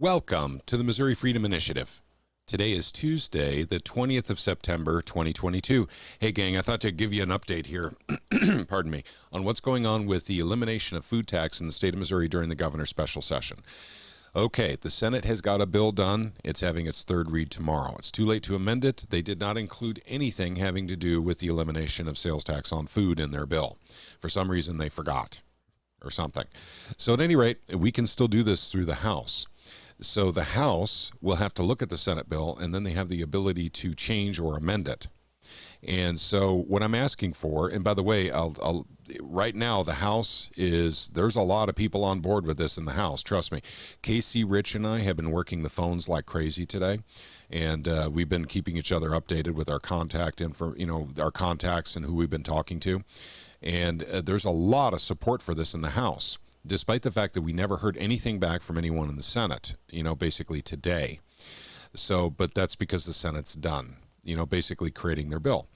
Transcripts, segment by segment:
Welcome to the Missouri Freedom Initiative. Today is Tuesday, the 20th of September, 2022. Hey gang, I thought to give you an update here, pardon me, on what's going on with the elimination of food tax in the state of Missouri during the governor's special session. Okay, the Senate has got a bill done. It's having its third read tomorrow. It's too late to amend it. They did not include anything having to do with the elimination of sales tax on food in their bill. For some reason, they forgot or something. So at any rate, we can still do this through the House. So the House will have to look at the Senate bill, and then they have the ability to change or amend it. And so what I'm asking for, and by the way, right now the House there's a lot of people on board with this in the House, trust me. Casey, Rich, and I have been working the phones like crazy today, and we've been keeping each other updated with our contact info, our contacts and who we've been talking to. And there's a lot of support for this in the House, despite the fact that we never heard anything back from anyone in the Senate, basically today. So, but that's because the Senate's done, basically creating their bill.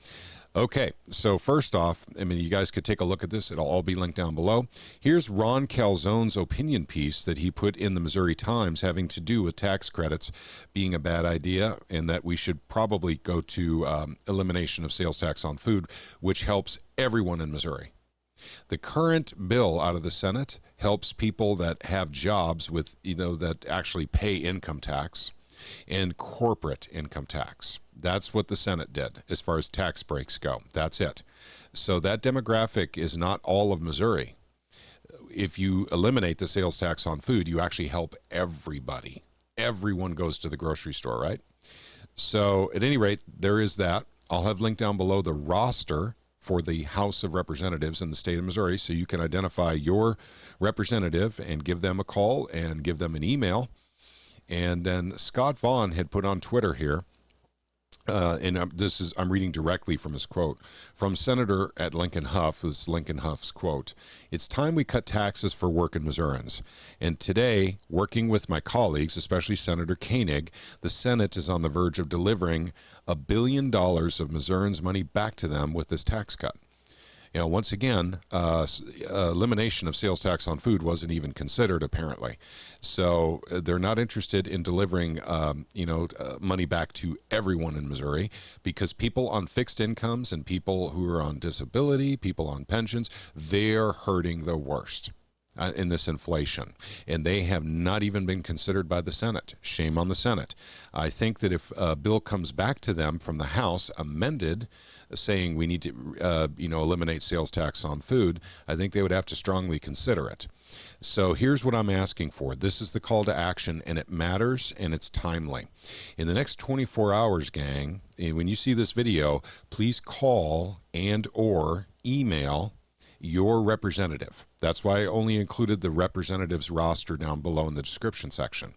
Okay, so first off, you guys could take a look at this. It'll all be linked down below. Here's Ron Calzone's opinion piece that he put in the Missouri Times having to do with tax credits being a bad idea and that we should probably go to elimination of sales tax on food, which helps everyone in Missouri. The current bill out of the Senate helps people that have jobs with, that actually pay income tax and corporate income tax. That's what the Senate did as far as tax breaks go. That's it. So that demographic is not all of Missouri. If you eliminate the sales tax on food, you actually help everybody. Everyone goes to the grocery store, right? So at any rate, there is that. I'll have linked down below the roster for the House of Representatives in the state of Missouri, so you can identify your representative and give them a call and give them an email. And then Scott Vaughn had put on Twitter here, and I'm reading directly from his quote, from Senator at Lincoln Huff, this is Lincoln Huff's quote, "It's time we cut taxes for working Missourians. And today, working with my colleagues, especially Senator Koenig, the Senate is on the verge of delivering $1 billion of Missourians' money back to them with this tax cut." Once again, elimination of sales tax on food wasn't even considered, apparently. So they're not interested in delivering, money back to everyone in Missouri, because people on fixed incomes and people who are on disability, people on pensions, they're hurting the worst in this inflation. And they have not even been considered by the Senate. Shame on the Senate. I think that if a bill comes back to them from the House amended, saying we need to, eliminate sales tax on food, I think they would have to strongly consider it. So here's what I'm asking for. This is the call to action, and it matters, and it's timely. In the next 24 hours, gang, when you see this video, please call and or email your representative. That's why I only included the representatives roster down below in the description section.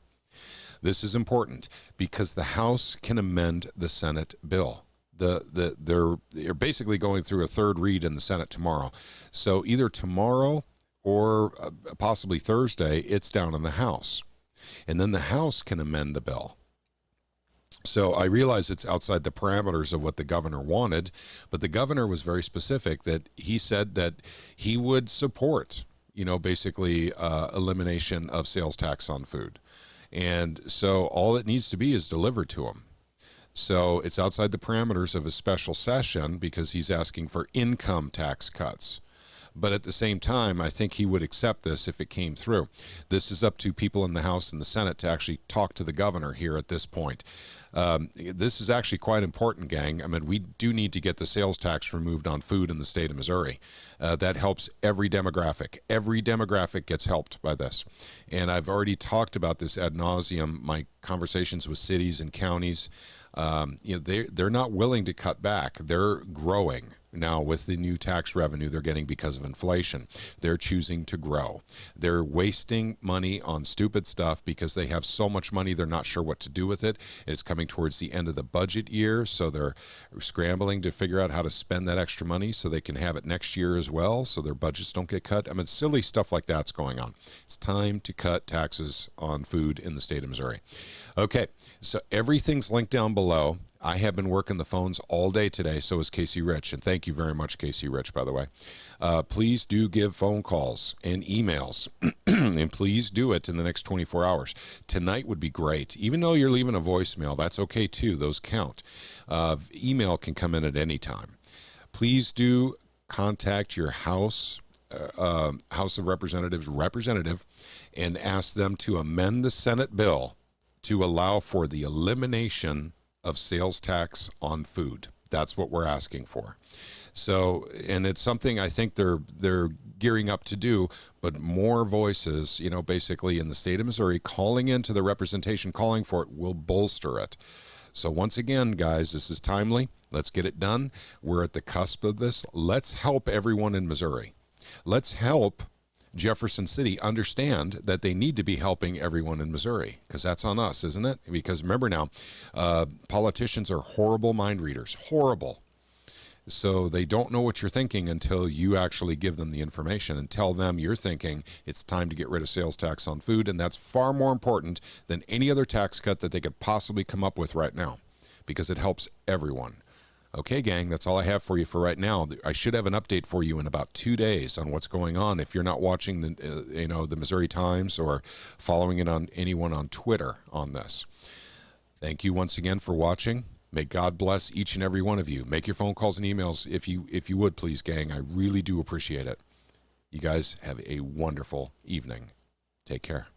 This is important because the House can amend the Senate bill. They're basically going through a third read in the Senate tomorrow. So either tomorrow or possibly Thursday, it's down in the House. And then the House can amend the bill. So I realize it's outside the parameters of what the governor wanted, but the governor was very specific that he said that he would support, basically elimination of sales tax on food. And so all it needs to be is delivered to him. So it's outside the parameters of a special session because he's asking for income tax cuts. But at the same time, I think he would accept this if it came through. This is up to people in the House and the Senate to actually talk to the governor here at this point. This is actually quite important, gang. We do need to get the sales tax removed on food in the state of Missouri. That helps every demographic. Every demographic gets helped by this. And I've already talked about this ad nauseum, my conversations with cities and counties. They're not willing to cut back. They're growing. Now, with the new tax revenue they're getting because of inflation, they're choosing to grow. They're wasting money on stupid stuff because they have so much money they're not sure what to do with it. It's coming towards the end of the budget year, so they're scrambling to figure out how to spend that extra money so they can have it next year as well, so their budgets don't get cut. Silly stuff like that's going on. It's time to cut taxes on food in the state of Missouri. Okay, so everything's linked down below. I have been working the phones all day today, so is Casey Rich, and thank you very much, Casey Rich, by the way. Please do give phone calls and emails, and please do it in the next 24 hours. Tonight would be great. Even though you're leaving a voicemail, that's okay too. Those count. Email can come in at any time. Please do contact your House of Representatives representative and ask them to amend the Senate bill to allow for the elimination of sales tax on food. That's what we're asking for. So, and it's something I think they're gearing up to do, but more voices, you know, basically in the state of Missouri calling into the representation, calling for it, will bolster it. So once again, guys, this is timely. Let's get it done. We're at the cusp of this. Let's help everyone in Missouri. Let's help Jefferson City understand that they need to be helping everyone in Missouri, because that's on us, isn't it? Because remember now, politicians are horrible mind readers, horrible. So they don't know what you're thinking until you actually give them the information and tell them you're thinking it's time to get rid of sales tax on food, and that's far more important than any other tax cut that they could possibly come up with right now, because it helps everyone. Okay, gang, that's all I have for you for right now. I should have an update for you in about 2 days on what's going on. If you're not watching the Missouri Times or following it on anyone on Twitter on this. Thank you once again for watching. May God bless each and every one of you. Make your phone calls and emails if you would, please, gang. I really do appreciate it. You guys have a wonderful evening. Take care.